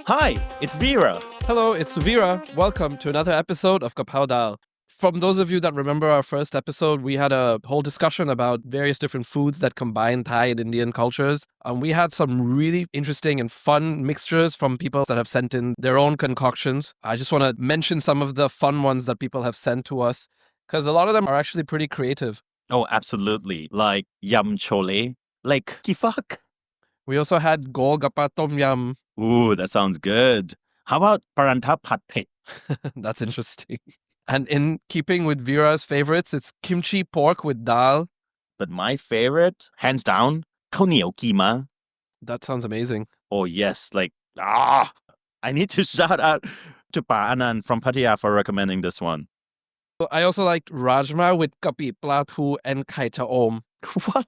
Hi, it's Vera. Hello, it's Suvira. Welcome to another episode of Kapao Dal. From those of you that remember our first episode, we had a whole discussion about various different foods that combine Thai and Indian cultures. We had some really interesting and fun mixtures from people that have sent in their own concoctions. I just want to mention some of the fun ones that people have sent to us because a lot of them are actually pretty creative. Oh, absolutely. Like yum chole. Like kifak. We also had Gol Gappa Tom Yum. Ooh, that sounds good. How about parantha pad thai? That's interesting. And in keeping with Vira's favorites, it's kimchi pork with dal. But my favorite, hands down, khao niao keema. That sounds amazing. Oh, yes. I need to shout out to Pa Anand from Pattaya for recommending this one. I also liked rajma with kapi platu and kai cha om. What?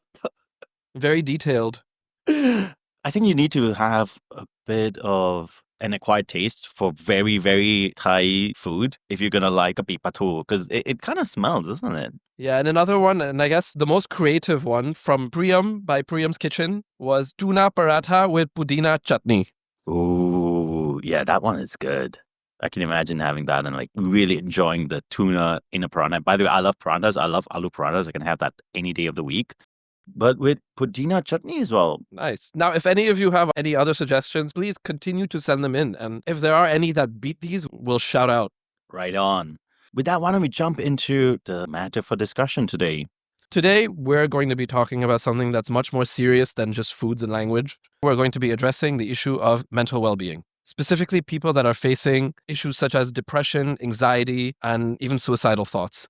Very detailed. I think you need to have a bit of an acquired taste for very, very Thai food if you're going to like a pipatu, because it kind of smells, doesn't it? Yeah, and another one, and I guess the most creative one from Priyam by Priyam's Kitchen was tuna paratha with pudina chutney. Ooh, yeah, that one is good. I can imagine having that and like really enjoying the tuna in a paratha. By the way, I love parathas. I love aloo parathas. I can have that any day of the week. But with pudina chutney as well. Nice. Now, if any of you have any other suggestions, please continue to send them in. And if there are any that beat these, we'll shout out. Right on. With that, why don't we jump into the matter for discussion today? Today, we're going to be talking about something that's much more serious than just foods and language. We're going to be addressing the issue of mental well-being, specifically people that are facing issues such as depression, anxiety, and even suicidal thoughts.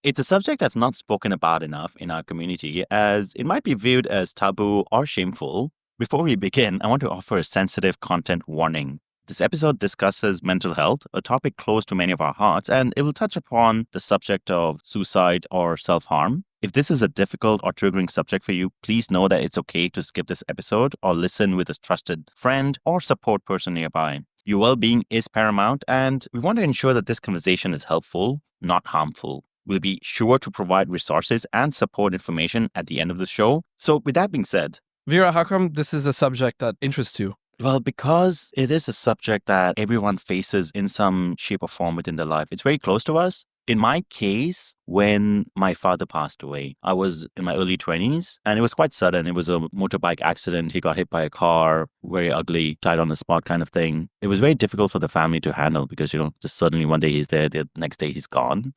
It's a subject that's not spoken about enough in our community as it might be viewed as taboo or shameful. Before we begin, I want to offer a sensitive content warning. This episode discusses mental health, a topic close to many of our hearts, and it will touch upon the subject of suicide or self-harm. If this is a difficult or triggering subject for you, please know that it's okay to skip this episode or listen with a trusted friend or support person nearby. Your well-being is paramount, and we want to ensure that this conversation is helpful, not harmful. We'll be sure to provide resources and support information at the end of the show. So with that being said, Vera, how come this is a subject that interests you? well, because it is a subject that everyone faces in some shape or form within their life. It's very close to us. In my case, when my father passed away, I was in my early 20s and it was quite sudden. It was a motorbike accident. He got hit by a car, very ugly, died on the spot kind of thing. It was very difficult for the family to handle because, just suddenly one day he's there, the next day he's gone.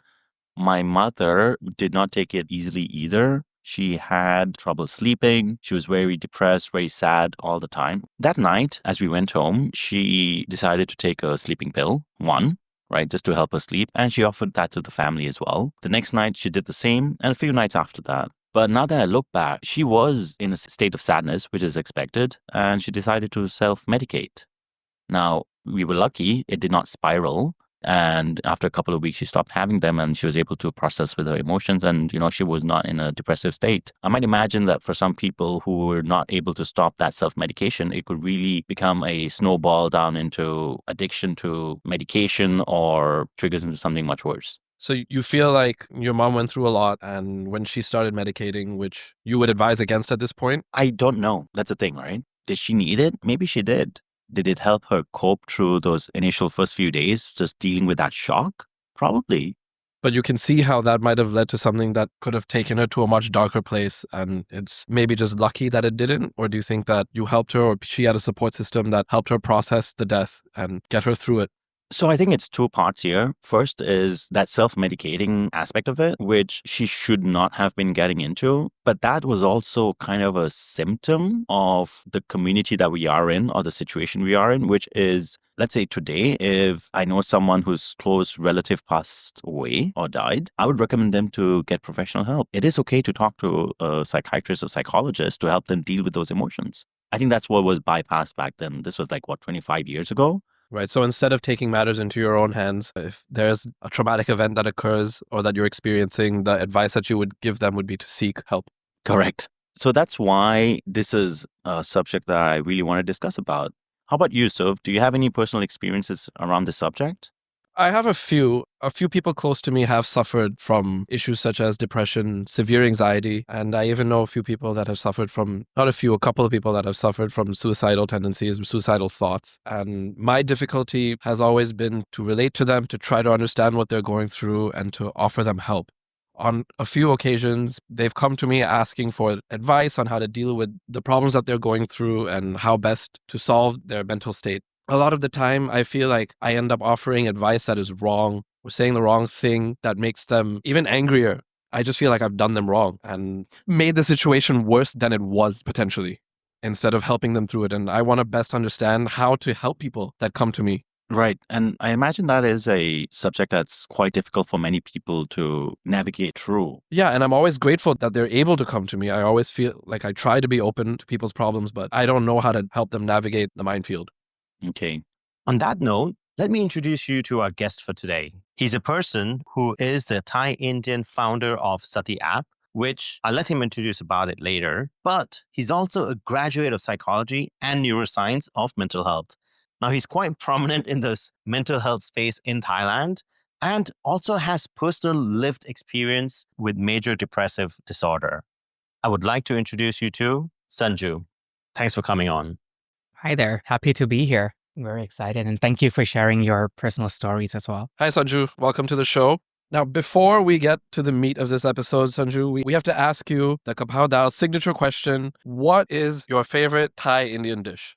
My mother did not take it easily either. She had trouble sleeping. She was very depressed, very sad all the time. That night, as we went home, she decided to take a sleeping pill, one, right, just to help her sleep. And she offered that to the family as well. The next night, she did the same, and a few nights after that. But now that I look back, she was in a state of sadness, which is expected, and she decided to self-medicate. Now, we were lucky. It did not spiral. And after a couple of weeks, she stopped having them and she was able to process with her emotions. And, she was not in a depressive state. I might imagine that for some people who were not able to stop that self-medication, it could really become a snowball down into addiction to medication or triggers into something much worse. So you feel like your mom went through a lot, and when she started medicating, which you would advise against at this point? I don't know. That's the thing, right? Did she need it? Maybe she did. Did it help her cope through those initial first few days, just dealing with that shock? Probably. But you can see how that might have led to something that could have taken her to a much darker place, and it's maybe just lucky that it didn't? Or do you think that you helped her, or she had a support system that helped her process the death and get her through it? So I think it's two parts here. First is that self-medicating aspect of it, which she should not have been getting into. But that was also kind of a symptom of the community that we are in or the situation we are in, which is, let's say today, if I know someone whose close relative passed away or died, I would recommend them to get professional help. It is okay to talk to a psychiatrist or psychologist to help them deal with those emotions. I think that's what was bypassed back then. This was 25 years ago? Right. So instead of taking matters into your own hands, if there's a traumatic event that occurs or that you're experiencing, the advice that you would give them would be to seek help. Correct. So that's why this is a subject that I really want to discuss about. How about you, Sov? Do you have any personal experiences around this subject? I have a few. A few people close to me have suffered from issues such as depression, severe anxiety, and I even know a few people that have suffered from, not a few, a couple of people that have suffered from suicidal tendencies, suicidal thoughts. And my difficulty has always been to relate to them, to try to understand what they're going through, and to offer them help. On a few occasions, they've come to me asking for advice on how to deal with the problems that they're going through and how best to solve their mental state. A lot of the time, I feel like I end up offering advice that is wrong or saying the wrong thing that makes them even angrier. I just feel like I've done them wrong and made the situation worse than it was potentially instead of helping them through it. And I want to best understand how to help people that come to me. Right. And I imagine that is a subject that's quite difficult for many people to navigate through. Yeah, and I'm always grateful that they're able to come to me. I always feel like I try to be open to people's problems, but I don't know how to help them navigate the minefield. Okay. On that note, let me introduce you to our guest for today. He's a person who is the Thai-Indian founder of Sati app, which I'll let him introduce about it later. But he's also a graduate of psychology and neuroscience of mental health. Now, he's quite prominent in this mental health space in Thailand and also has personal lived experience with major depressive disorder. I would like to introduce you to Sanju. Thanks for coming on. Hi there. Happy to be here. I'm very excited. And thank you for sharing your personal stories as well. Hi, Sanju. Welcome to the show. Now, before we get to the meat of this episode, Sanju, we have to ask you the Kapow Dao signature question. What is your favorite Thai Indian dish?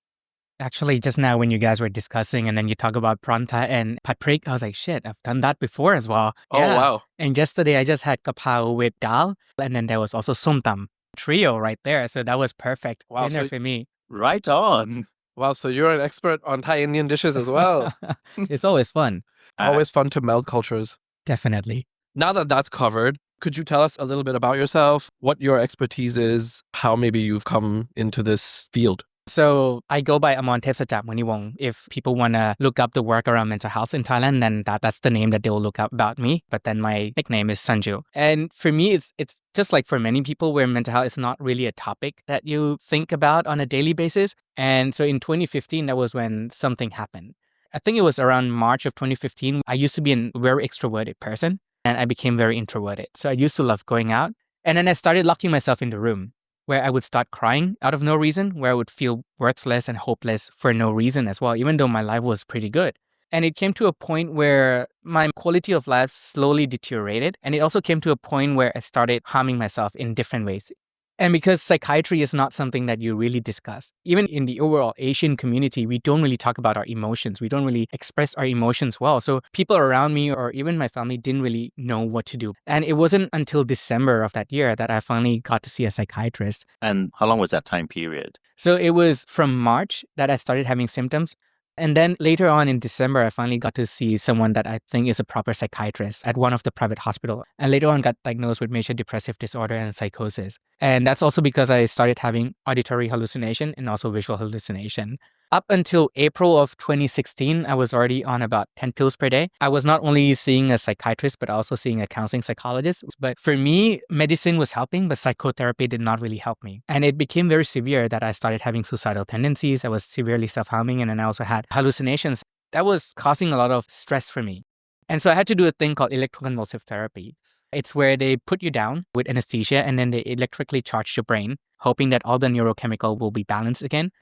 Actually, just now when you guys were discussing and then you talk about pranta and paprik, I was like, shit, I've done that before as well. Oh, wow. And yesterday I just had kapow with dal. And then there was also somtam. Trio right there. So that was perfect. Wow, Dinner so- for me. Right on. Wow, so you're an expert on Thai Indian dishes as well. It's always fun. Always fun to meld cultures. Definitely. Now that that's covered, could you tell us a little bit about yourself, what your expertise is, how maybe you've come into this field? So I go by Amontep Sachamuneewongse. If people want to look up the work around mental health in Thailand, then that's the name that they will look up about me. But then my nickname is Sanju. And for me, it's just like for many people where mental health is not really a topic that you think about on a daily basis. And so in 2015, that was when something happened. I think it was around March of 2015. I used to be a very extroverted person and I became very introverted. So I used to love going out. And then I started locking myself in the room, where I would start crying out of no reason, where I would feel worthless and hopeless for no reason as well, even though my life was pretty good. And it came to a point where my quality of life slowly deteriorated. And it also came to a point where I started harming myself in different ways. And because psychiatry is not something that you really discuss, even in the overall Asian community, we don't really talk about our emotions. We don't really express our emotions well. So people around me or even my family didn't really know what to do. And it wasn't until December of that year that I finally got to see a psychiatrist. And how long was that time period? So it was from March that I started having symptoms. And then later on in December, I finally got to see someone that I think is a proper psychiatrist at one of the private hospitals. And later on got diagnosed with major depressive disorder and psychosis. And that's also because I started having auditory hallucination and also visual hallucination. Up until April of 2016, I was already on about 10 pills per day. I was not only seeing a psychiatrist, but also seeing a counseling psychologist. But for me, medicine was helping, but psychotherapy did not really help me. And it became very severe that I started having suicidal tendencies. I was severely self-harming, and then I also had hallucinations. That was causing a lot of stress for me. And so I had to do a thing called electroconvulsive therapy. It's where they put you down with anesthesia and then they electrically charge your brain, hoping that all the neurochemical will be balanced again.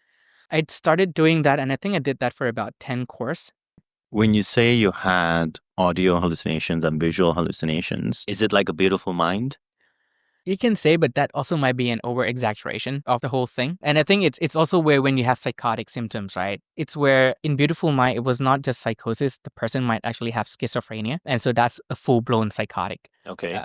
I started doing that, and I think I did that for about 10 courses. When you say you had audio hallucinations and visual hallucinations, is it like a beautiful mind? You can say, but that also might be an over-exaggeration of the whole thing. And I think it's also where when you have psychotic symptoms, right? It's where in Beautiful Mind, it was not just psychosis. The person might actually have schizophrenia. And so that's a full-blown psychotic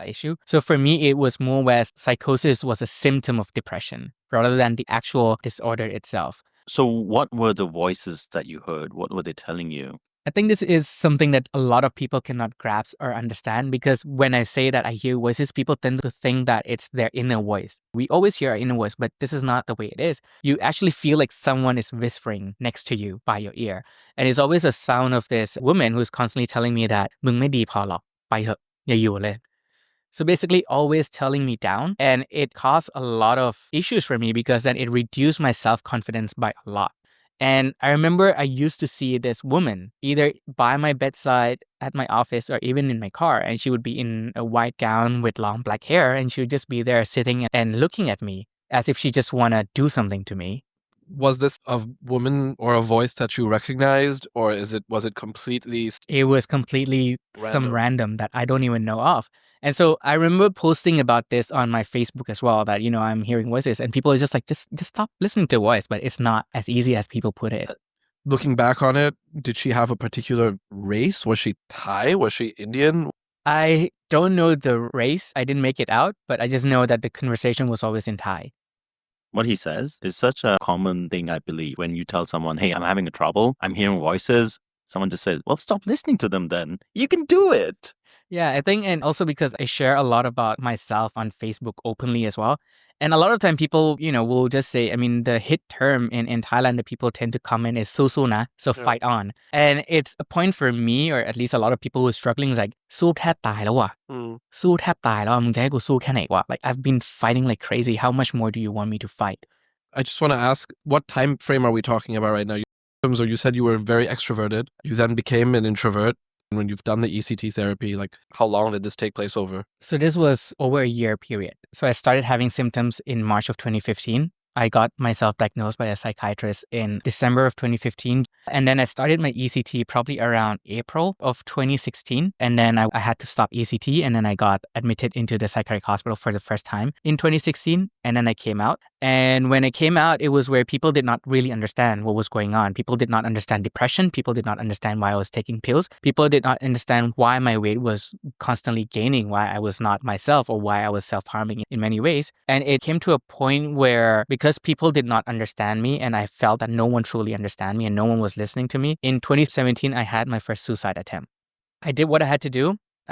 issue. So for me, it was more where psychosis was a symptom of depression rather than the actual disorder itself. So what were the voices that you heard? What were they telling you? I think this is something that a lot of people cannot grasp or understand, because when I say that I hear voices, people tend to think that it's their inner voice. We always hear our inner voice, but this is not the way it is. You actually feel like someone is whispering next to you by your ear. And it's always a sound of this woman who's constantly telling me that, "มึงไม่ดีพอหรอกไปเหอะอย่าอยู่เลย." So basically always telling me down, and it caused a lot of issues for me because then it reduced my self-confidence by a lot. And I remember I used to see this woman either by my bedside at my office or even in my car. And she would be in a white gown with long black hair. And she would just be there sitting and looking at me as if she just want to do something to me. Was this a woman or a voice that you recognized, or was it completely It was completely some random that I don't even know of. And so I remember posting about this on my Facebook as well, that, I'm hearing voices, and people are just like, just stop listening to voice. But it's not as easy as people put it. Looking back on it, did she have a particular race? Was she Thai? Was she Indian? I don't know the race. I didn't make it out, but I just know that the conversation was always in Thai. What he says is such a common thing, I believe. When you tell someone, hey, I'm having a trouble, I'm hearing voices, someone just says, well, stop listening to them then. You can do it. Yeah, I think, and also because I share a lot about myself on Facebook openly as well. And a lot of time people, will just say, I mean, the hit term in Thailand that people tend to comment is "สู้ๆนะ," so Yeah. fight on. And it's a point for me, or at least a lot of people who are struggling, is like, สู้แทบตายแล้วว่ะ สู้แทบตายแล้วมึงจะให้กูสู้แค่ไหนวะ Like, I've been fighting like crazy. How much more do you want me to fight? I just want to ask, what time frame are we talking about right now? You said you were very extroverted. You then became an introvert. When you've done the ECT therapy, like, how long did this take place over? So this was over a year period. So I started having symptoms in March of 2015. I got myself diagnosed by a psychiatrist in December of 2015. And then I started my ECT probably around April of 2016. And then I had to stop ECT, and then I got admitted into the psychiatric hospital for the first time in 2016. And then I came out. And when I came out, it was where people did not really understand what was going on. People did not understand depression. People did not understand why I was taking pills. People did not understand why my weight was constantly gaining, why I was not myself, or why I was self-harming in many ways. And it came to a point where, because people did not understand me, and I felt that no one truly understood me and no one was listening to me, in 2017, I had my first suicide attempt. I did what I had to do.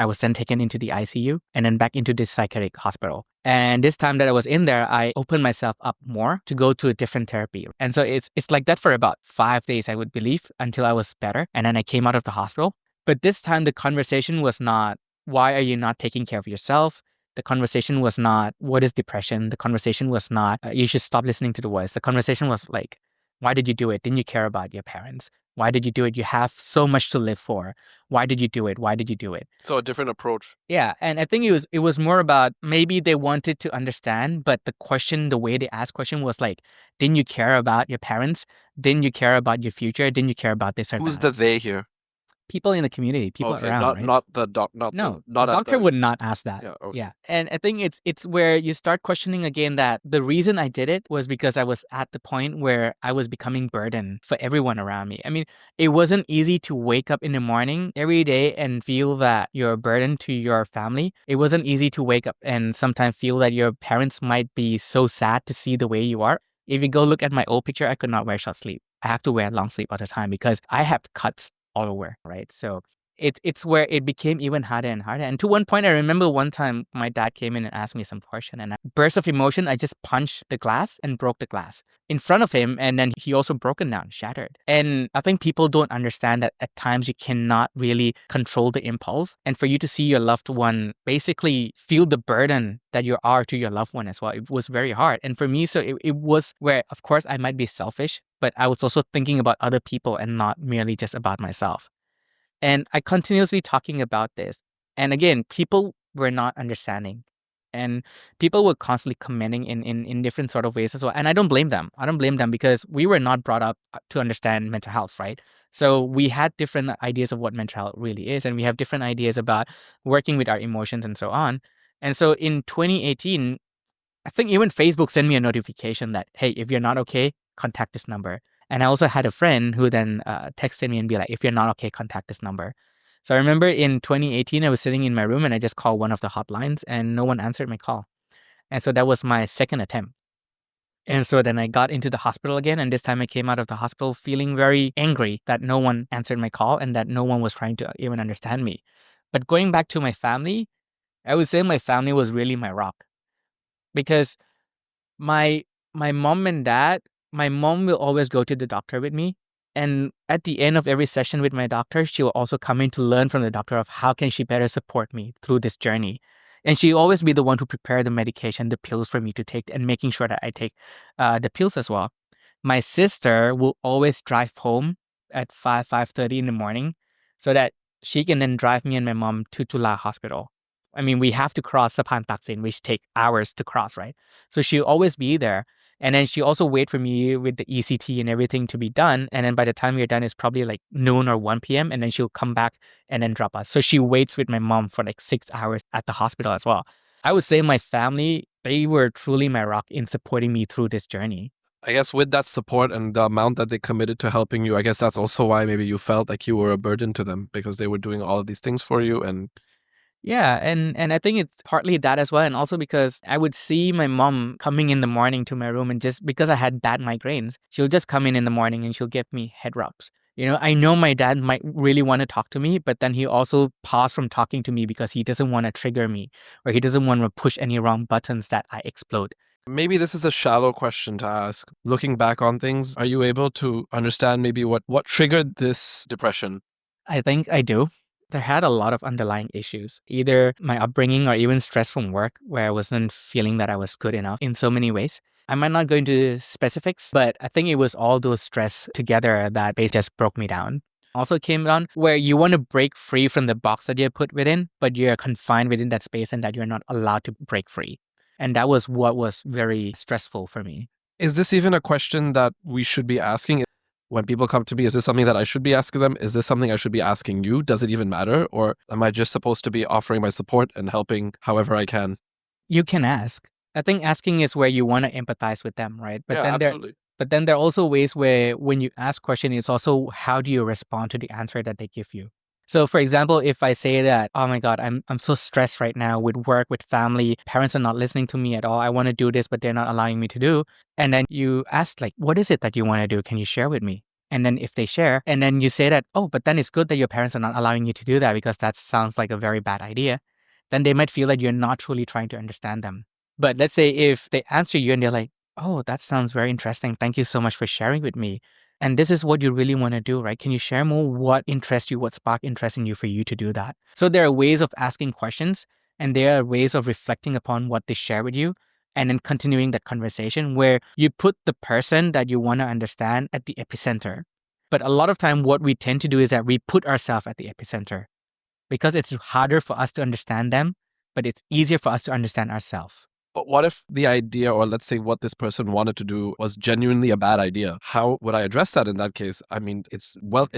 I was then taken into the ICU and then back into the psychiatric hospital. And this time that I was in there, I opened myself up more to go to a different therapy. And so it's like that for about 5 days, I would believe, until I was better. And then I came out of the hospital. But this time the conversation was not, why are you not taking care of yourself? The conversation was not, what is depression? The conversation was not, you should stop listening to the voice. The conversation was like, why did you do it? Didn't you care about your parents? Why did you do it? You have so much to live for. Why did you do it? Why did you do it? So a different approach. Yeah. And I think it was more about, maybe they wanted to understand, but the question, the way they asked question was like, didn't you care about your parents? Didn't you care about your future? Didn't you care about this or Who's that? the they here? People in the community, people Okay, around, right? not the doc, not No, the, not the at doctor the, would not ask that. Yeah, okay. Yeah. And I think it's where you start questioning again that the reason I did it was because I was at the point where I was becoming burden for everyone around me. I mean, it wasn't easy to wake up in the morning every day and feel that you're a burden to your family. It wasn't easy to wake up and sometimes feel that your parents might be so sad to see the way you are. If you go look at my old picture, I could not wear short sleeve. I have to wear long sleeve all the time because I have cuts all over, right? So it's where it became even harder and harder. And to one point, I remember one time my dad came in and asked me some question, and burst of emotion, I just punched the glass and broke the glass in front of him. And then he also broke it down, shattered. And I think people don't understand that at times you cannot really control the impulse. And for you to see your loved one basically feel the burden that you are to your loved one as well, it was very hard. And for me, so it was where, of course, I might be selfish, but I was also thinking about other people and not merely just about myself. And I continuously talking about this. And again, people were not understanding. And people were constantly commenting in different sort of ways as well. And I don't blame them. I don't blame them because we were not brought up to understand mental health, right? So we had different ideas of what mental health really is. And we have different ideas about working with our emotions and so on. And so in 2018, I think even Facebook sent me a notification that, hey, if you're not okay, contact this number. And I also had a friend who then texted me and be like, if you're not okay, contact this number. So I remember in 2018, I was sitting in my room and I just called one of the hotlines and no one answered my call. And so that was my second attempt. And so then I got into the hospital again. And this time I came out of the hospital feeling very angry that no one answered my call and that no one was trying to even understand me. But going back to my family, I would say my family was really my rock. Because my mom and dad, my mom will always go to the doctor with me. And at the end of every session with my doctor, she will also come in to learn from the doctor of how can she better support me through this journey. And she'll always be the one to prepare the medication, the pills for me to take, and making sure that I take the pills as well. My sister will always drive home at 5:30 in the morning so that she can then drive me and my mom to Tula Hospital. I mean, we have to cross Sapan Taksin, which take hours to cross, right? So she'll always be there. And then she also wait for me with the ECT and everything to be done. And then by the time we're done, it's probably like noon or 1 p.m. And then she'll come back and then drop us. So she waits with my mom for like 6 hours at the hospital as well. I would say my family, they were truly my rock in supporting me through this journey. I guess with that support and the amount that they committed to helping you, I guess that's also why maybe you felt like you were a burden to them because they were doing all of these things for you. And Yeah, and I think it's partly that as well. And also because I would see my mom coming in the morning to my room, and just because I had bad migraines, she'll just come in the morning and she'll give me head rubs. You know, I know my dad might really want to talk to me, but then he also paused from talking to me because he doesn't want to trigger me or he doesn't want to push any wrong buttons that I explode. maybe this is a shallow question to ask. Looking back on things, are you able to understand maybe what triggered this depression? I think I do. There had a lot of underlying issues, either my upbringing or even stress from work, where I wasn't feeling that I was good enough in so many ways. I might not go into specifics, but I think it was all those stress together that base just broke me down. Also came down where you want to break free from the box that you're put within, but you're confined within that space and that you're not allowed to break free. And that was what was very stressful for me. Is this even a question that we should be asking? When people come to me, is this something that I should be asking them? Is this something I should be asking you? Does it even matter? Or am I just supposed to be offering my support and helping however I can? You can ask. I think asking is where you want to empathize with them, right? But then absolutely. But then there are also ways where when you ask question, it's also how do you respond to the answer that they give you. So for example, if I say that, oh my God, I'm so stressed right now with work, with family, parents are not listening to me at all. I want to do this, but they're not allowing me to do. And then you ask like, what is it that you want to do? Can you share with me? And then if they share, and then you say that, oh, but then it's good that your parents are not allowing you to do that because that sounds like a very bad idea. Then they might feel that you're not truly trying to understand them. But let's say if they answer you and they're like, oh, that sounds very interesting. Thank you so much for sharing with me. And this is what you really want to do, right? Can you share more what interests you, what spark interest in you for you to do that? So there are ways of asking questions and there are ways of reflecting upon what they share with you and then continuing that conversation where you put the person that you want to understand at the epicenter. But a lot of time what we tend to do is that we put ourselves at the epicenter because it's harder for us to understand them, but it's easier for us to understand ourselves. But what if the idea, or let's say what this person wanted to do, was genuinely a bad idea? How would I address that in that case? I mean, it's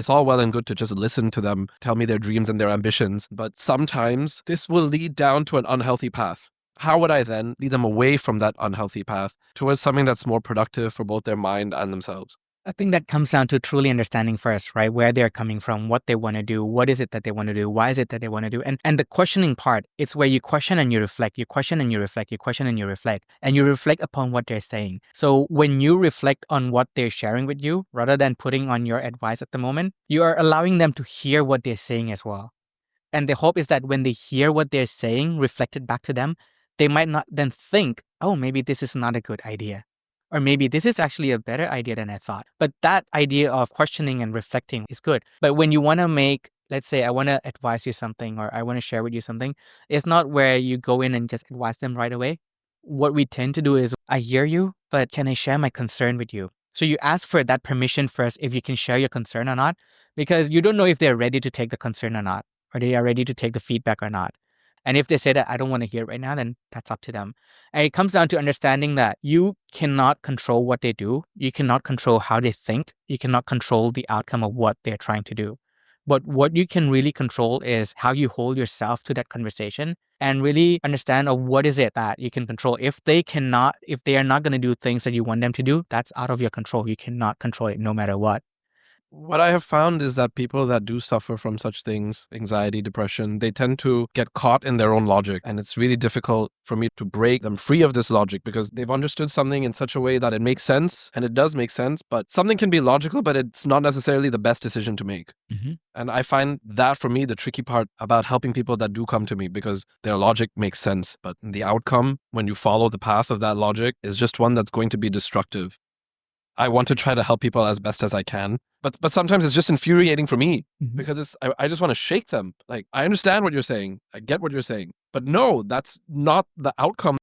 all well and good to just listen to them, tell me their dreams and their ambitions, but sometimes this will lead down to an unhealthy path. How would I then lead them away from that unhealthy path towards something that's more productive for both their mind and themselves? I think that comes down to truly understanding first, right? Where they're coming from, what they want to do, what is it that they want to do, why is it that they want to do? And the questioning part, it's where you question and you reflect, you question and you reflect, you question and you reflect, and you reflect upon what they're saying. So when you reflect on what they're sharing with you, rather than putting on your advice at the moment, you are allowing them to hear what they're saying as well. And the hope is that when they hear what they're saying reflected back to them, they might not then think, oh, maybe this is not a good idea. Or maybe this is actually a better idea than I thought. But that idea of questioning and reflecting is good. But when you want to make, let's say I want to advise you something or I want to share with you something, it's not where you go in and just advise them right away. What we tend to do is, I hear you, but can I share my concern with you? So you ask for that permission first if you can share your concern or not, because you don't know if they're ready to take the concern or not, or they are ready to take the feedback or not. And if they say that I don't want to hear it right now, then that's up to them. And it comes down to understanding that you cannot control what they do. You cannot control how they think. You cannot control the outcome of what they're trying to do. But what you can really control is how you hold yourself to that conversation and really understand of what is it that you can control. If they are not going to do things that you want them to do, that's out of your control. You cannot control it no matter what. What I have found is that people that do suffer from such things, anxiety, depression, they tend to get caught in their own logic. And it's really difficult for me to break them free of this logic because they've understood something in such a way that it makes sense. And it does make sense, but something can be logical, but it's not necessarily the best decision to make. Mm-hmm. And I find that for me, the tricky part about helping people that do come to me because their logic makes sense. But the outcome, when you follow the path of that logic, is just one that's going to be destructive. I want to try to help people as best as I can. But sometimes it's just infuriating for me because I just want to shake them. Like, I understand what you're saying. I get what you're saying. But no, that's not the outcome.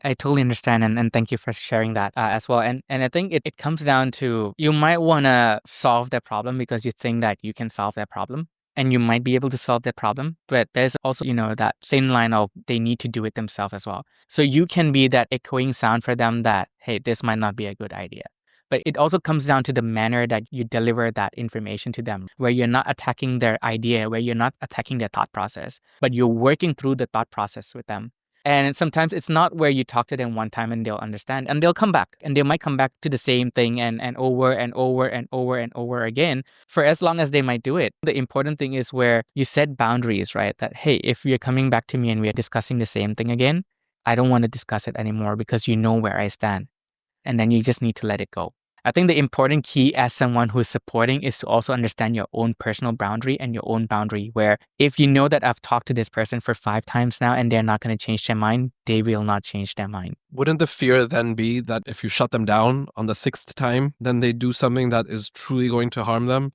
I totally understand, and thank you for sharing that as well. And I think it comes down to you might want to solve that problem because you think that you can solve that problem. And you might be able to solve that problem, but there's also, that thin line of they need to do it themselves as well. So you can be that echoing sound for them that, hey, this might not be a good idea. But it also comes down to the manner that you deliver that information to them, where you're not attacking their idea, where you're not attacking their thought process, but you're working through the thought process with them. And sometimes it's not where you talk to them one time and they'll understand and they'll come back and they might come back to the same thing and over and over and over and over again for as long as they might do it. The important thing is where you set boundaries, right? That, hey, if you're coming back to me and we're discussing the same thing again, I don't want to discuss it anymore because you know where I stand. And then you just need to let it go. I think the important key as someone who's supporting is to also understand your own personal boundary and your own boundary, where if you know that I've talked to this person for 5 times now and they're not going to change their mind, they will not change their mind. Wouldn't the fear then be that if you shut them down on the 6th time, then they do something that is truly going to harm them?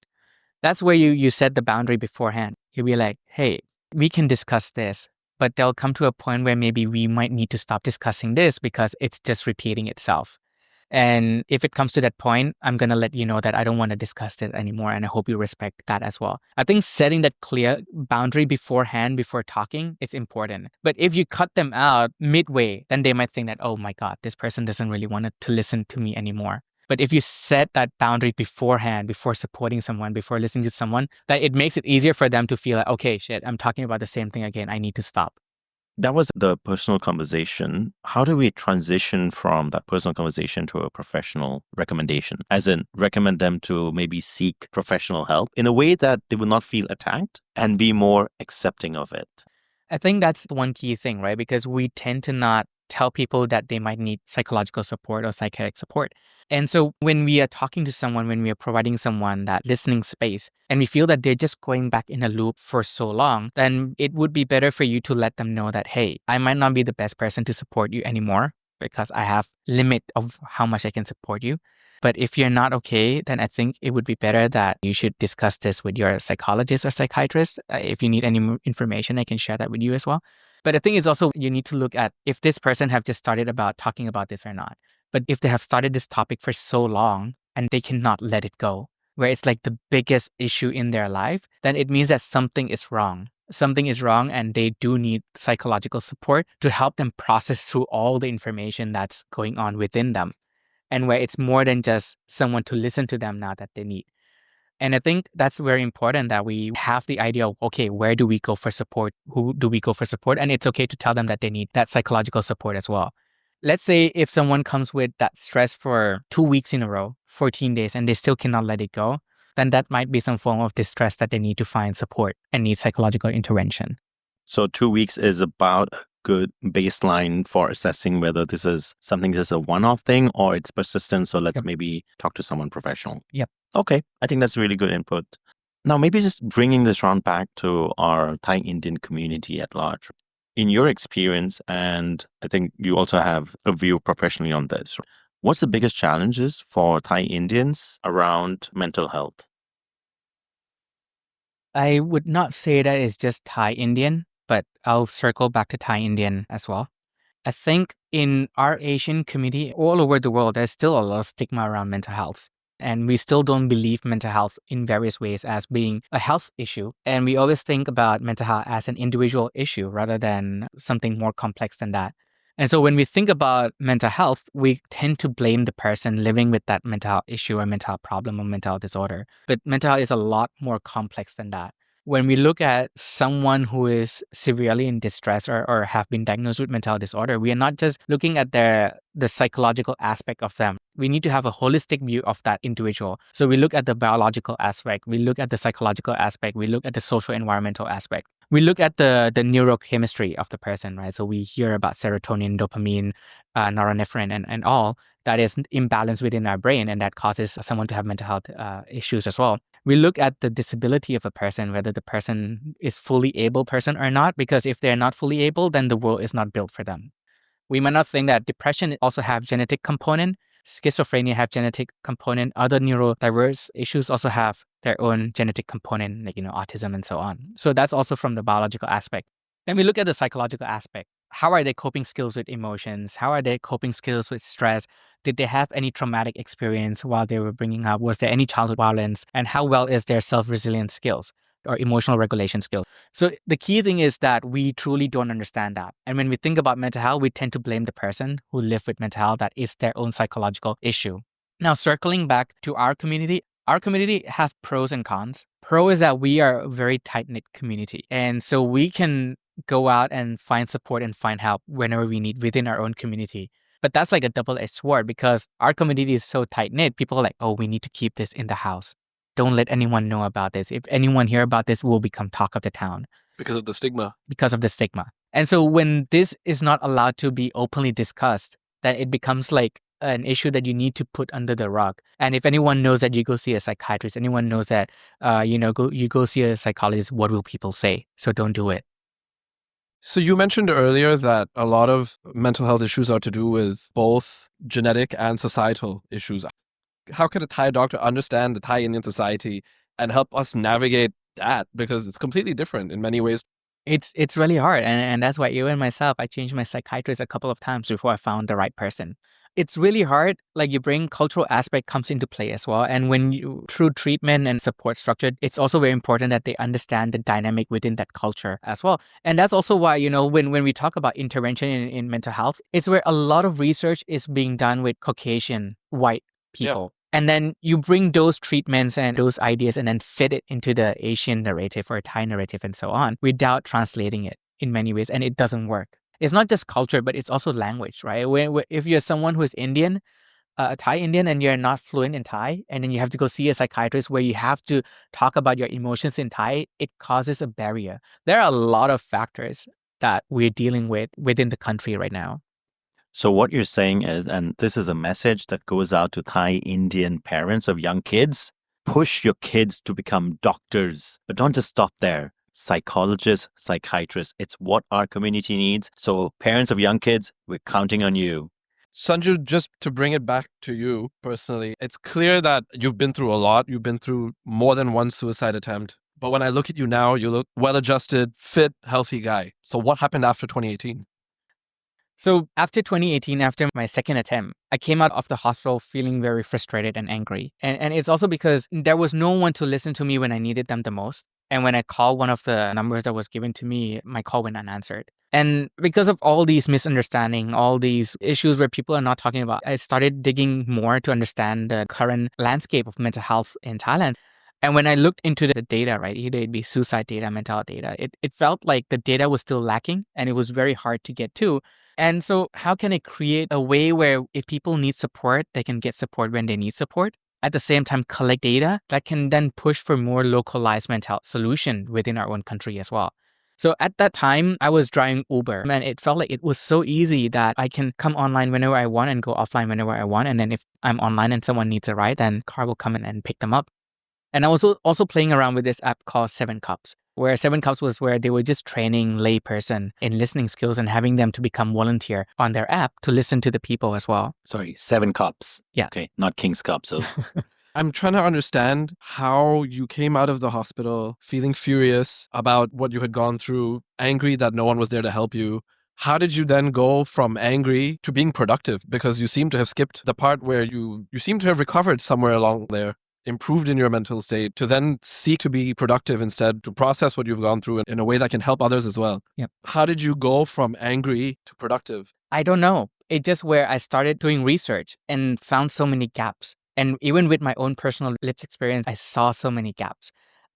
That's where you set the boundary beforehand. You'll be like, hey, we can discuss this, but there'll come to a point where maybe we might need to stop discussing this because it's just repeating itself. And if it comes to that point, I'm going to let you know that I don't want to discuss it anymore. And I hope you respect that as well. I think setting that clear boundary beforehand, before talking, it's important. But if you cut them out midway, then they might think that, oh my God, this person doesn't really want to listen to me anymore. But if you set that boundary beforehand, before supporting someone, before listening to someone, that it makes it easier for them to feel like, okay, shit, I'm talking about the same thing again. I need to stop. That was the personal conversation. How do we transition from that personal conversation to a professional recommendation? As in, recommend them to maybe seek professional help in a way that they will not feel attacked and be more accepting of it. I think that's one key thing, right? Because we tend to not tell people that they might need psychological support or psychiatric support. And so when we are talking to someone, when we are providing someone that listening space, and we feel that they're just going back in a loop for so long, then it would be better for you to let them know that, hey, I might not be the best person to support you anymore because I have limit of how much I can support you. But if you're not okay, then I think it would be better that you should discuss this with your psychologist or psychiatrist. If you need any more information, I can share that with you as well. But I think it's also, you need to look at if this person have just started about talking about this or not. But if they have started this topic for so long and they cannot let it go, where it's like the biggest issue in their life, then it means that something is wrong. Something is wrong and they do need psychological support to help them process through all the information that's going on within them. And where it's more than just someone to listen to them now that they need. And I think that's very important that we have the idea of, okay, where do we go for support? Who do we go for support? And it's okay to tell them that they need that psychological support as well. Let's say if someone comes with that stress for 2 weeks in a row, 14 days, and they still cannot let it go, then that might be some form of distress that they need to find support and need psychological intervention. So 2 weeks is about a good baseline for assessing whether this is something that's a one-off thing or it's persistent. So let's maybe talk to someone professional. Yep. Okay. I think that's really good input. Now, maybe just bringing this round back to our Thai Indian community at large. In your experience, and I think you also have a view professionally on this, what's the biggest challenges for Thai Indians around mental health? I would not say that it's just Thai Indian, but I'll circle back to Thai Indian as well. I think in our Asian community all over the world, there's still a lot of stigma around mental health. And we still don't believe mental health in various ways as being a health issue. And we always think about mental health as an individual issue rather than something more complex than that. And so when we think about mental health, we tend to blame the person living with that mental health issue or mental health problem or mental health disorder. But mental health is a lot more complex than that. When we look at someone who is severely in distress or have been diagnosed with mental health disorder, we are not just looking at the psychological aspect of them. We need to have a holistic view of that individual. So we look at the biological aspect, we look at the psychological aspect, we look at the social environmental aspect. We look at the neurochemistry of the person, right? So we hear about serotonin, dopamine, norepinephrine, and all that is imbalanced within our brain, and that causes someone to have mental health issues as well. We look at the disability of a person, whether the person is fully able person or not, because if they're not fully able, then the world is not built for them. We might not think that depression also have genetic component, schizophrenia have genetic component, other neurodiverse issues also have their own genetic component, like, autism and so on. So that's also from the biological aspect. Then we look at the psychological aspect. how are their coping skills with emotions? How are their coping skills with stress? Did they have any traumatic experience while they were bringing up? Was there any childhood violence? And how well is their self-resilience skills or emotional regulation skills? So the key thing is that we truly don't understand that. And when we think about mental health, we tend to blame the person who live with mental health that is their own psychological issue. Now, circling back to our community have pros and cons. Pro is that we are a very tight-knit community. And so we can go out and find support and find help whenever we need within our own community. But that's like a double-edged sword because our community is so tight-knit. People are like, oh, we need to keep this in the house. Don't let anyone know about this. If anyone hear about this, we'll become talk of the town. Because of the stigma. Because of the stigma. And so when this is not allowed to be openly discussed, then it becomes like an issue that you need to put under the rug. And if anyone knows that you go see a psychiatrist, anyone knows that, you go see a psychologist, what will people say? So don't do it. So you mentioned earlier that a lot of mental health issues are to do with both genetic and societal issues. How can a Thai doctor understand the Thai Indian society and help us navigate that? Because it's completely different in many ways. It's really hard. And that's why even myself, I changed my psychiatrist a couple of times before I found the right person. It's really hard. Like you bring cultural aspect comes into play as well. And when you, through treatment and support structure, it's also very important that they understand the dynamic within that culture as well. And that's also why, when we talk about intervention in mental health, it's where a lot of research is being done with Caucasian white people. Yeah. And then you bring those treatments and those ideas and then fit it into the Asian narrative or Thai narrative and so on without translating it in many ways. And it doesn't work. It's not just culture, but it's also language, right? If you're someone who is Indian, Thai Indian, and you're not fluent in Thai, and then you have to go see a psychiatrist where you have to talk about your emotions in Thai, it causes a barrier. There are a lot of factors that we're dealing with within the country right now. So what you're saying is, and this is a message that goes out to Thai Indian parents of young kids, push your kids to become doctors, but don't just stop there. Psychologists, psychiatrists, it's what our community needs. So parents of young kids, we're counting on you. Sanju, just to bring it back to you personally, it's clear that you've been through a lot. You've been through more than one suicide attempt. But when I look at you now, you look well-adjusted, fit, healthy guy. So what happened after 2018? So after 2018, after my second attempt, I came out of the hospital feeling very frustrated and angry. And it's also because there was no one to listen to me when I needed them the most. And when I called one of the numbers that was given to me, my call went unanswered. And because of all these misunderstandings, all these issues where people are not talking about, I started digging more to understand the current landscape of mental health in Thailand. And when I looked into the data, right, either it'd be suicide data, mental health data, it felt like the data was still lacking and it was very hard to get to. And so how can I create a way where if people need support, they can get support when they need support? At the same time, collect data that can then push for more localized mental health solution within our own country as well. So at that time, I was driving Uber and it felt like it was so easy that I can come online whenever I want and go offline whenever I want. And then if I'm online and someone needs a ride, then car will come in and pick them up. And I was also playing around with this app called 7 Cups, where 7 Cups was where they were just training layperson in listening skills and having them to become volunteer on their app to listen to the people as well. Sorry, 7 Cups. Yeah. Okay, not King's Cup. So I'm trying to understand how you came out of the hospital feeling furious about what you had gone through, angry that no one was there to help you. How did you then go from angry to being productive? Because you seem to have skipped the part where you seem to have recovered somewhere along there, improved in your mental state, to then seek to be productive instead, to process what you've gone through in a way that can help others as well. Yep. How did you go from angry to productive? I don't know. It's just where I started doing research and found so many gaps. And even with my own personal lived experience, I saw so many gaps.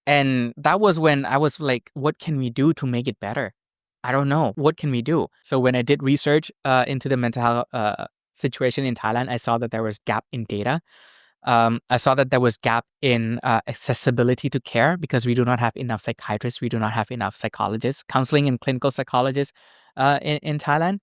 And that was when I was like, what can we do to make it better? I don't know. What can we do? So when I did research into the mental health situation in Thailand, I saw that there was gap in data. I saw that there was gap in accessibility to care because we do not have enough psychiatrists. We do not have enough psychologists, counseling and clinical psychologists in Thailand.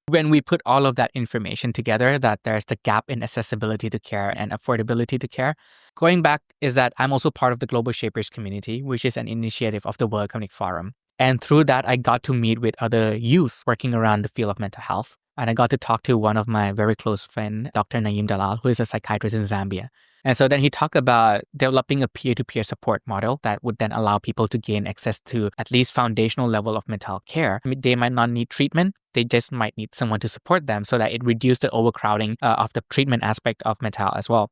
When we put all of that information together, that there's the gap in accessibility to care and affordability to care. Going back is that I'm also part of the Global Shapers community, which is an initiative of the World Economic Forum. And through that, I got to meet with other youth working around the field of mental health. And I got to talk to one of my very close friends, Dr. Naeem Dalal, who is a psychiatrist in Zambia. And so then he talked about developing a peer-to-peer support model that would then allow people to gain access to at least foundational level of mental health care. I mean, they might not need treatment. They just might need someone to support them so that it reduces the overcrowding of the treatment aspect of mental health as well.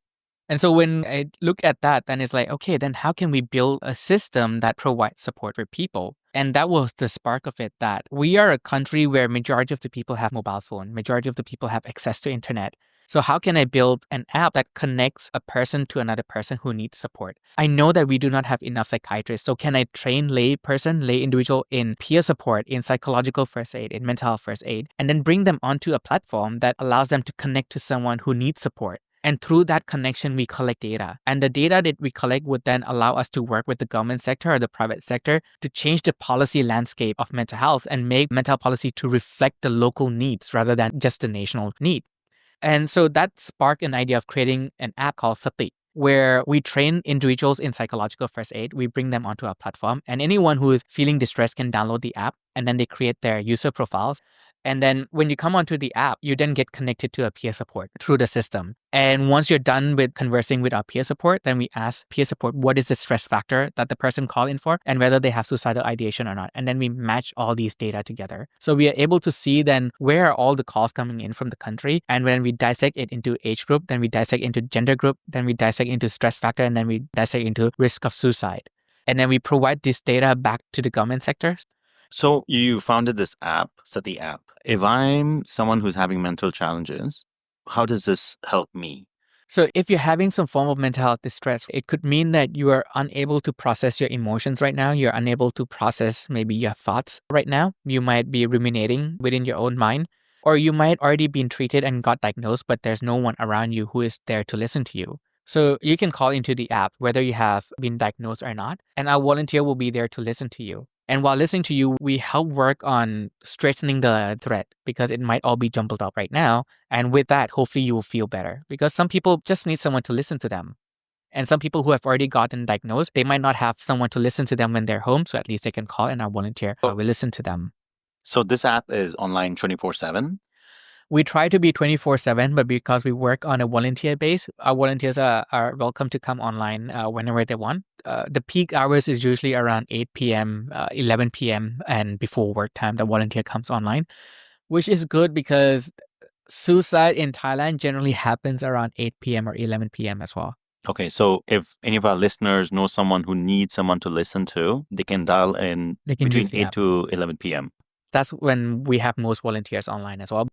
And so when I look at that, then it's like, okay, then how can we build a system that provides support for people? And that was the spark of it, that we are a country where majority of the people have mobile phone, majority of the people have access to internet. So how can I build an app that connects a person to another person who needs support? I know that we do not have enough psychiatrists. So can I train lay individual in peer support, in psychological first aid, in mental health first aid, and then bring them onto a platform that allows them to connect to someone who needs support? And through that connection, we collect data. And the data that we collect would then allow us to work with the government sector or the private sector to change the policy landscape of mental health and make mental health policy to reflect the local needs rather than just the national need. And so that sparked an idea of creating an app called Sati, where we train individuals in psychological first aid. We bring them onto our platform, and anyone who is feeling distressed can download the app, and then they create their user profiles. And then when you come onto the app, you then get connected to a peer support through the system. And once you're done with conversing with our peer support, then we ask peer support, what is the stress factor that the person called in for and whether they have suicidal ideation or not. And then we match all these data together. So we are able to see then where are all the calls coming in from the country. And when we dissect it into age group, then we dissect into gender group, then we dissect into stress factor, and then we dissect into risk of suicide. And then we provide this data back to the government sector. So you founded this app, Sati app. If I'm someone who's having mental challenges, how does this help me? So if you're having some form of mental health distress, it could mean that you are unable to process your emotions right now. You're unable to process maybe your thoughts right now. You might be ruminating within your own mind, or you might already been treated and got diagnosed, but there's no one around you who is there to listen to you. So you can call into the app, whether you have been diagnosed or not, and our volunteer will be there to listen to you. And while listening to you, we help work on straightening the thread because it might all be jumbled up right now. And with that, hopefully you will feel better because some people just need someone to listen to them. And some people who have already gotten diagnosed, they might not have someone to listen to them when they're home. So at least they can call and our volunteer will listen to them. So this app is online 24/7? We try to be 24/7, but because we work on a volunteer base, our volunteers are welcome to come online whenever they want. The peak hours is usually around 8 p.m., 11 p.m., and before work time, the volunteer comes online, which is good because suicide in Thailand generally happens around 8 p.m. or 11 p.m. as well. Okay, so if any of our listeners know someone who needs someone to listen to, they can dial in They can between use the 8 app. to 11 p.m. That's when we have most volunteers online as well.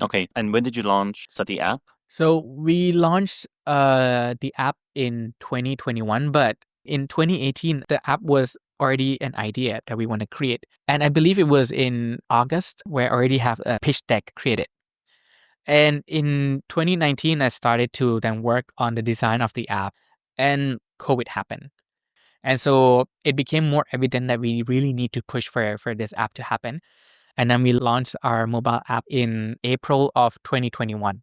Okay, and when did you launch Sati app? So we launched the app in 2021, but in 2018, the app was already an idea that we want to create. And I believe it was in August where I already have a pitch deck created. And in 2019, I started to then work on the design of the app and COVID happened. And so it became more evident that we really need to push for this app to happen. And then we launched our mobile app in April of 2021.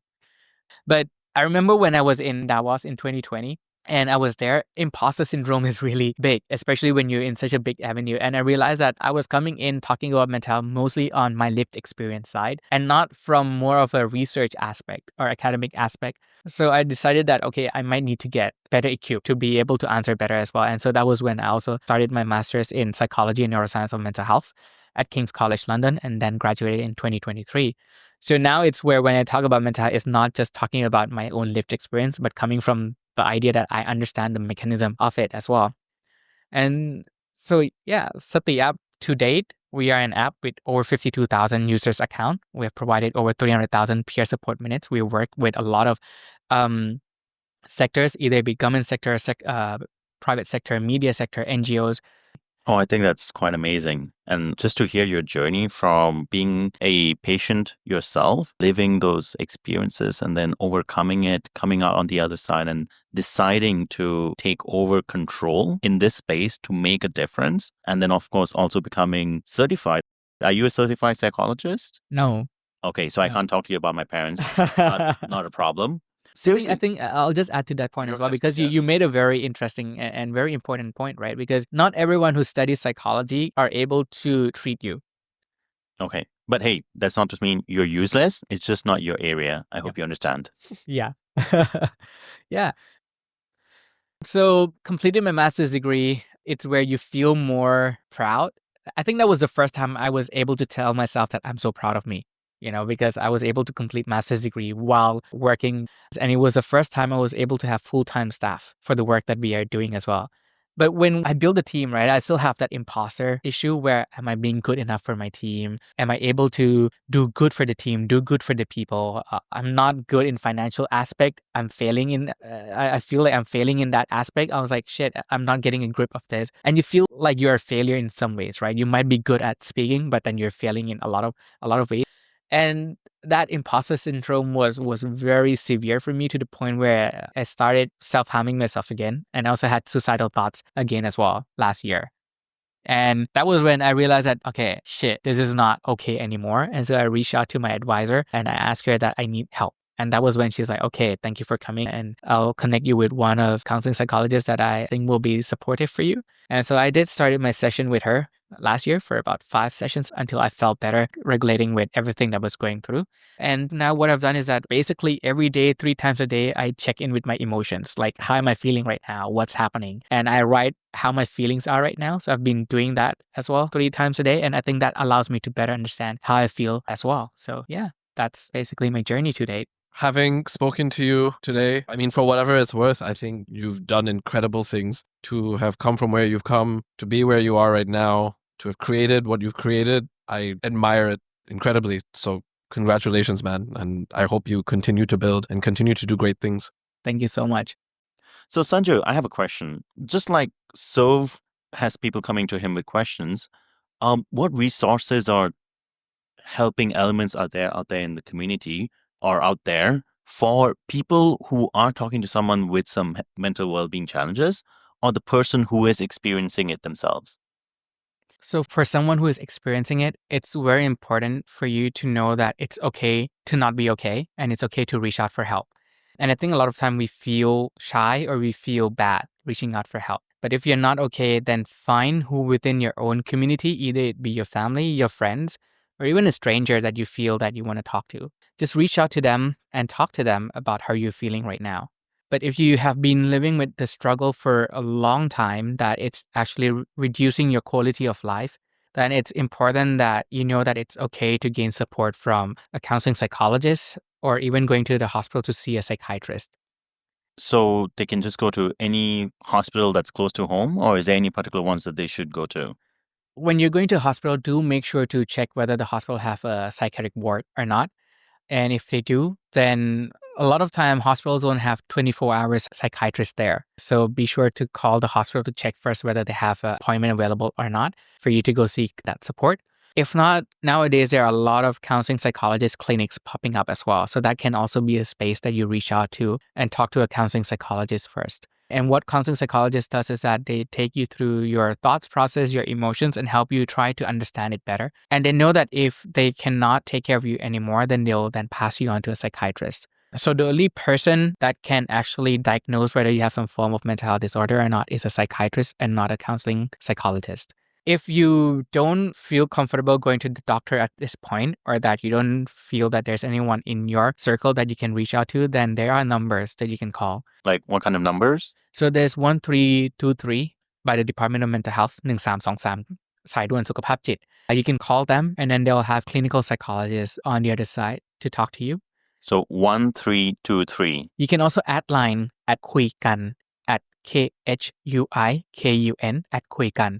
But I remember when I was in Davos in 2020 and I was there, imposter syndrome is really big, especially when you're in such a big avenue. And I realized that I was coming in talking about mental health mostly on my lived experience side and not from more of a research aspect or academic aspect. So I decided that, okay, I might need to get better equipped to be able to answer better as well. And so that was when I also started my master's in psychology and neuroscience of mental health at King's College London and then graduated in 2023. So now it's where when I talk about mental health, it's not just talking about my own lived experience, but coming from the idea that I understand the mechanism of it as well. And so, yeah, Sati app to date, we are an app with over 52,000 users account. We have provided over 300,000 peer support minutes. We work with a lot of sectors, either it be government sector, private sector, media sector, NGOs. Oh, I think that's quite amazing. And just to hear your journey from being a patient yourself, living those experiences and then overcoming it, coming out on the other side and deciding to take over control in this space to make a difference. And then, of course, also becoming certified. Are you a certified psychologist? No. Okay, so I No. can't talk to you about my parents. Not a problem. Seriously, I think I'll just add to that point as well, because you Yes. made a very interesting and very important point, right? Because not everyone who studies psychology are able to treat you. Okay. But hey, that's not just mean you're useless. It's just not your area. I hope you understand. Yeah. Yeah. So completing my master's degree, it's where you feel more proud. I think that was the first time I was able to tell myself that I'm so proud of me, because I was able to complete master's degree while working. And it was the first time I was able to have full-time staff for the work that we are doing as well. But when I build a team, right, I still have that imposter issue where am I being good enough for my team? Am I able to do good for the team, do good for the people? I'm not good in financial aspect. I'm failing in, I feel like I'm failing in that aspect. I was like, shit, I'm not getting a grip of this. And you feel like you're a failure in some ways, right? You might be good at speaking, but then you're failing in a lot of ways. And that imposter syndrome was very severe for me to the point where I started self-harming myself again. And I also had suicidal thoughts again as well last year. And that was when I realized that, okay, shit, this is not okay anymore. And so I reached out to my advisor and I asked her that I need help. And that was when she's like, okay, thank you for coming. And I'll connect you with one of counseling psychologists that I think will be supportive for you. And so I did started my session with her last year for about 5 sessions until I felt better regulating with everything that was going through. And now what I've done is that basically every day, 3 times a day, I check in with my emotions. Like, how am I feeling right now? What's happening? And I write how my feelings are right now. So I've been doing that as well 3 times a day. And I think that allows me to better understand how I feel as well. So yeah, that's basically my journey to date. Having spoken to you today, I mean, for whatever it's worth, I think you've done incredible things to have come from where you've come, to be where you are right now, to have created what you've created. I admire it incredibly. So congratulations, man. And I hope you continue to build and continue to do great things. Thank you so much. So, Sanju, I have a question. Just like Sov has people coming to him with questions, what resources or helping elements are there out there in the community or out there for people who are talking to someone with some mental well-being challenges or the person who is experiencing it themselves? So for someone who is experiencing it, it's very important for you to know that it's okay to not be okay and it's okay to reach out for help. And I think a lot of time we feel shy or we feel bad reaching out for help. But if you're not okay, then find who within your own community, either it be your family, your friends, or even a stranger that you feel that you want to talk to. Just reach out to them and talk to them about how you're feeling right now. But if you have been living with the struggle for a long time, that it's actually reducing your quality of life, then it's important that you know that it's okay to gain support from a counseling psychologist or even going to the hospital to see a psychiatrist. So they can just go to any hospital that's close to home, or is there any particular ones that they should go to? When you're going to a hospital, do make sure to check whether the hospital have a psychiatric ward or not. And if they do, then a lot of time hospitals don't have 24 hours psychiatrists there. So be sure to call the hospital to check first whether they have an appointment available or not for you to go seek that support. If not, nowadays there are a lot of counseling psychologist clinics popping up as well. So that can also be a space that you reach out to and talk to a counseling psychologist first. And what counseling psychologist does is that they take you through your thoughts process, your emotions, and help you try to understand it better. And they know that if they cannot take care of you anymore, then they'll then pass you on to a psychiatrist. So the only person that can actually diagnose whether you have some form of mental health disorder or not is a psychiatrist and not a counseling psychologist. If you don't feel comfortable going to the doctor at this point, or that you don't feel that there's anyone in your circle that you can reach out to, then there are numbers that you can call. Like what kind of numbers? So there's 1323 by the Department of Mental Health 1323 สายด่วนสุขภาพจิต You can call them and then they'll have clinical psychologists on the other side to talk to you. So 1323. You can also add line at คุยกัน at KHUIKUN at คุยกัน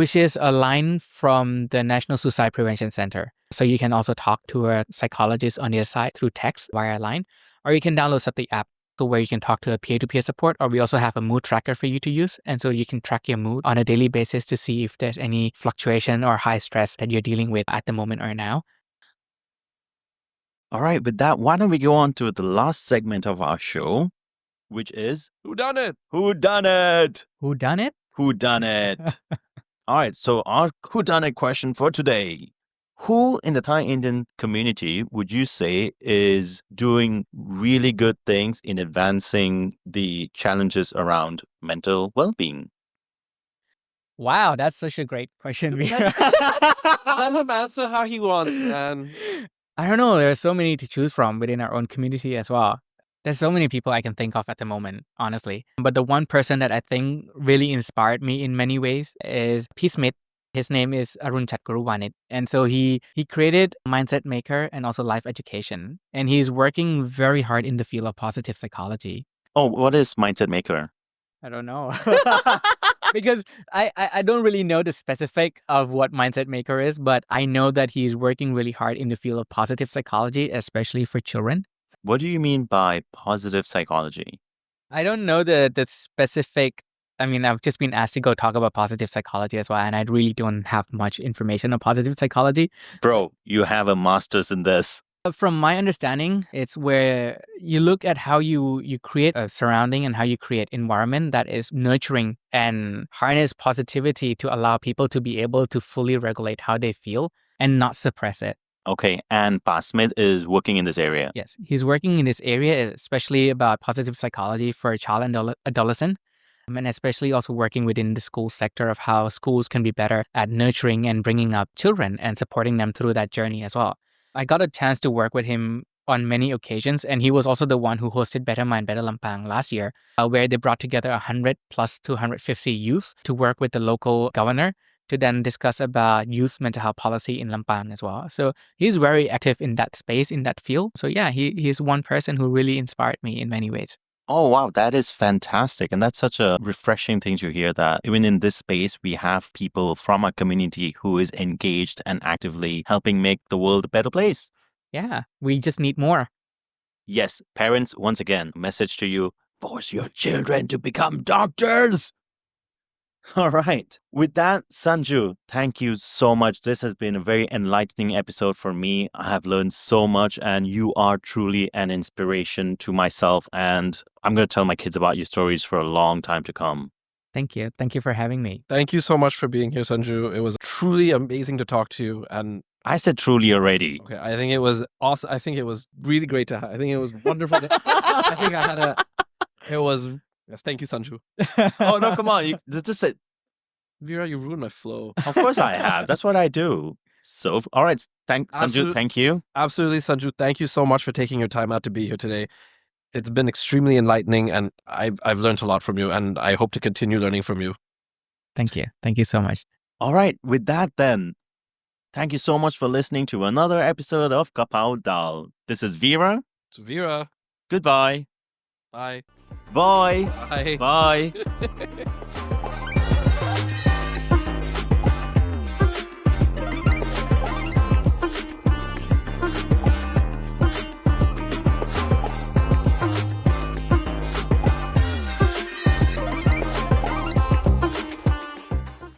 which is a line from the National Suicide Prevention Center. So you can also talk to a psychologist on the other side through text via line, or you can download Sati app where you can talk to a peer-to-peer support, or we also have a mood tracker for you to use. And so you can track your mood on a daily basis to see if there's any fluctuation or high stress that you're dealing with at the moment or now. All right, with that, why don't we go on to the last segment of our show, which is Who done it? Who Done It? Who done it? Who Done It? All right, so our Who Done It question for today. Who in the Thai Indian community would you say is doing really good things in advancing the challenges around mental well-being? Wow, that's such a great question. Let him answer how he wants, man. I don't know. There are so many to choose from within our own community as well. There's so many people I can think of at the moment, honestly. But the one person that I think really inspired me in many ways is Peace Smith. His name is Arun Chatguruwanit. And so he created Mindset Maker and also Life Education. And he's working very hard in the field of positive psychology. Oh, what is Mindset Maker? I don't know. Because I don't really know the specific of what Mindset Maker is, but I know that he's working really hard in the field of positive psychology, especially for children. What do you mean by positive psychology? I don't know the specific. I mean, I've just been asked to go talk about positive psychology as well, and I really don't have much information on positive psychology. Bro, you have a master's in this. From my understanding, it's where you look at how you create a surrounding and how you create environment that is nurturing and harness positivity to allow people to be able to fully regulate how they feel and not suppress it. Okay, and Pa Smith is working in this area. Yes, he's working in this area, especially about positive psychology for child and adolescent. And especially also working within the school sector of how schools can be better at nurturing and bringing up children and supporting them through that journey as well. I got a chance to work with him on many occasions, and he was also the one who hosted Better Mind, Better Lampang last year, where they brought together 100 plus 250 youth to work with the local governor to then discuss about youth mental health policy in Lampang as well. So he's very active in that space, in that field. So yeah, he's one person who really inspired me in many ways. Oh, wow, that is fantastic. And that's such a refreshing thing to hear that even in this space, we have people from our community who is engaged and actively helping make the world a better place. Yeah, we just need more. Yes, parents, once again, message to you, force your children to become doctors. All right. With that, Sanju, thank you so much. This has been a very enlightening episode for me. I have learned so much, and you are truly an inspiration to myself. And I'm going to tell my kids about your stories for a long time to come. Thank you. Thank you for having me. Thank you so much for being here, Sanju. It was truly amazing to talk to you. And I said truly already. okay, I think it was awesome. I think it was really great to have. I think it was wonderful. I think I had a. It was. Yes, thank you, Sanju. Oh, no, come on. You just said, Vera, you ruined my flow. of course I have. That's what I do. So, all right. Sanju, thank you. Absolutely, Sanju. Thank you so much for taking your time out to be here today. It's been extremely enlightening, and I've learned a lot from you, and I hope to continue learning from you. Thank you. Thank you so much. All right. With that, then, thank you so much for listening to another episode of Kapao Dal. This is Vera. So, Vera, Goodbye. bye. Bye. Bye. Bye.